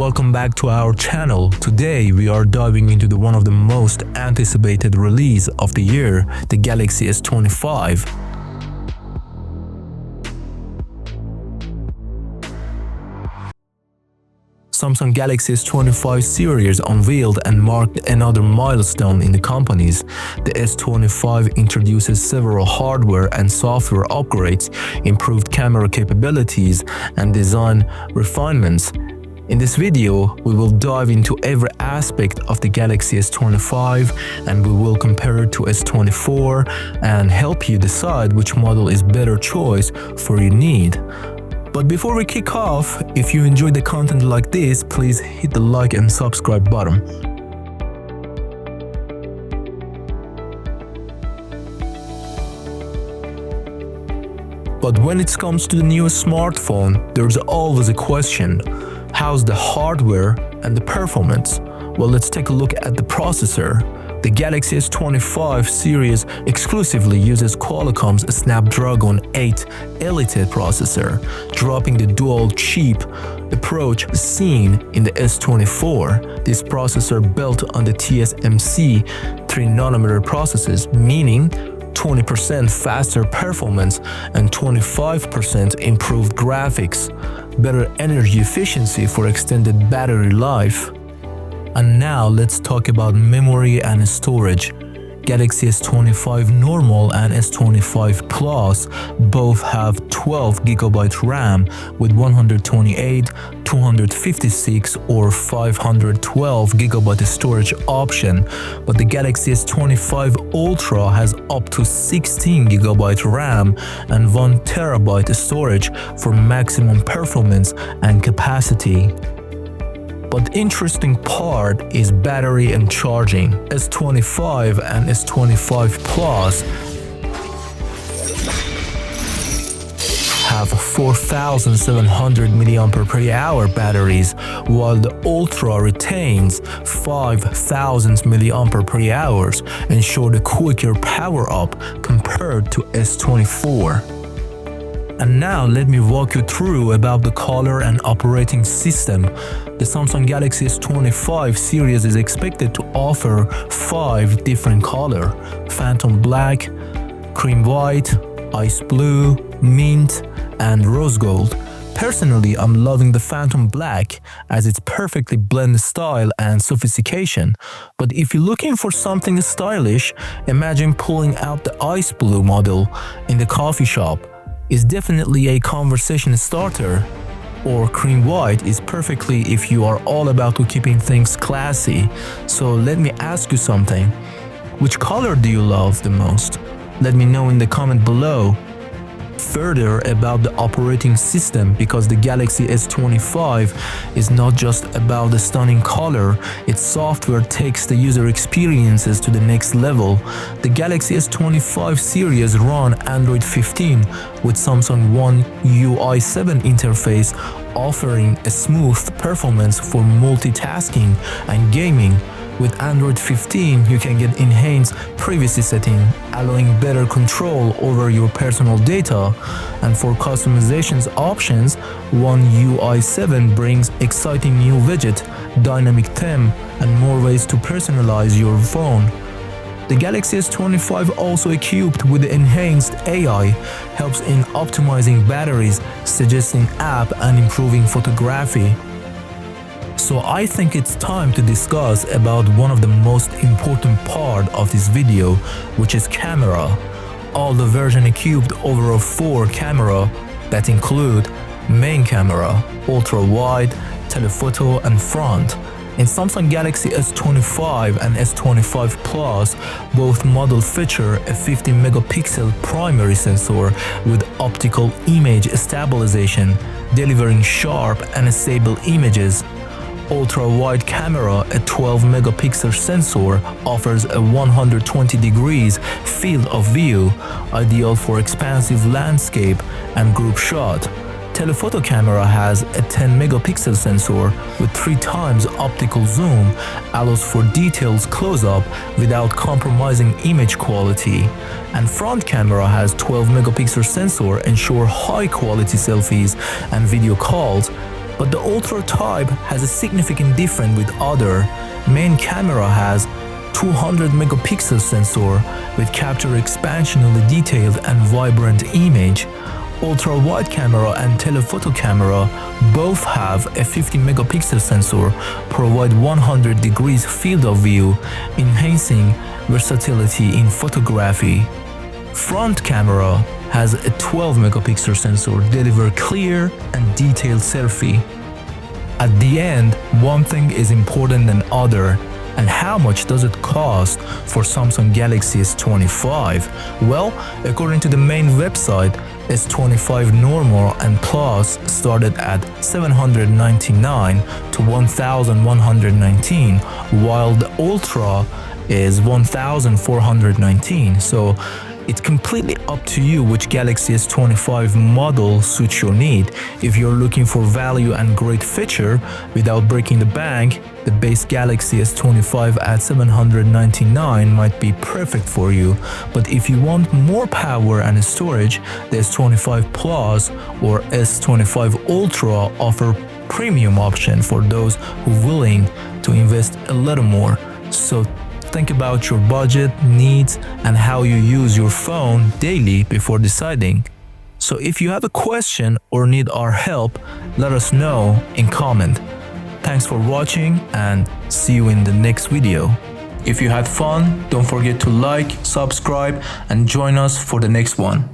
Welcome back to our channel. Today we are diving into one of the most anticipated release of the year, the Galaxy S25. Samsung Galaxy S25 series unveiled and marked another milestone in the companies. The S25 introduces several hardware and software upgrades, improved camera capabilities, and design refinements. In this video, we will dive into every aspect of the Galaxy S25 and we will compare it to S24 and help you decide which model is better choice for your need. But before we kick off, if you enjoyed the content like this, please hit the like and subscribe button. But when it comes to the newest smartphone, there's always a question: how's the hardware and the performance? Well, let's take a look at the processor. The Galaxy S25 series exclusively uses Qualcomm's Snapdragon 8 Elite processor, dropping the dual-chip approach seen in the S24. This processor built on the TSMC 3nm processes, meaning 20% faster performance and 25% improved graphics, better energy efficiency for extended battery life. And now let's talk about memory and storage. Galaxy S25 Normal and S25 Plus both have 12GB RAM with 128, 256 or 512GB storage option, but the Galaxy S25 Ultra has up to 16GB RAM and 1TB storage for maximum performance and capacity. But the interesting part is battery and charging. S25 and S25 Plus have 4,700 mAh batteries, while the Ultra retains 5,000 mAh, ensuring a quicker power-up compared to S24. And now let me walk you through about the color and operating system. The Samsung Galaxy S25 series is expected to offer 5 different colors: Phantom Black, Cream White, Ice Blue, Mint, and Rose Gold. Personally, I'm loving the Phantom Black as it perfectly blends style and sophistication. But if you're looking for something stylish, imagine pulling out the Ice Blue model in the coffee shop. Is definitely a conversation starter, or Cream White is perfectly if you are all about keeping things classy. So let me ask you something. Which color do you love the most? Let me know in the comment below. Further about the operating system, because the Galaxy S25 is not just about the stunning color, its software takes the user experiences to the next level. The Galaxy S25 series run Android 15 with Samsung One UI 7 interface, offering a smooth performance for multitasking and gaming. With Android 15, you can get enhanced privacy setting, allowing better control over your personal data. And for customizations options, One UI 7 brings exciting new widget, dynamic theme, and more ways to personalize your phone. The Galaxy S25 also equipped with enhanced AI, helps in optimizing batteries, suggesting app, and improving photography. So I think it's time to discuss about one of the most important part of this video, which is camera. All the version equipped over 4 camera that include main camera, ultra wide, telephoto, and front. In Samsung Galaxy S25 and S25 Plus, both models feature a 50-megapixel primary sensor with optical image stabilization, delivering sharp and stable images. Ultra-wide camera, a 12-megapixel sensor, offers a 120 degrees field of view, ideal for expansive landscape and group shot. Telephoto camera has a 10-megapixel sensor with 3 times optical zoom, allows for detailed close-up without compromising image quality. And front camera has 12-megapixel sensor, ensure high-quality selfies and video calls. But the Ultra type has a significant difference with other. Main camera has 200 megapixel sensor with capture expansionally detailed and vibrant image. Ultra-wide camera and telephoto camera both have a 50 megapixel sensor, provide 100 degrees field of view, enhancing versatility in photography. Front camera has a 12 megapixel sensor, deliver clear and detailed selfie. At the end, one thing is important than other. And how much does it cost for Samsung Galaxy S25? Well, according to the main website, S25 normal and plus started at $799 to $1,119, while the Ultra is $1,419. So it's completely up to you which Galaxy S25 model suits your need. If you're looking for value and great feature without breaking the bank, the base Galaxy S25 at $799 might be perfect for you. But if you want more power and storage, the S25 Plus or S25 Ultra offer premium option for those who are willing to invest a little more. So think about your budget, needs, and how you use your phone daily before deciding. So if you have a question or need our help, let us know in comment. Thanks for watching and see you in the next video. If you had fun, don't forget to like, subscribe, and join us for the next one.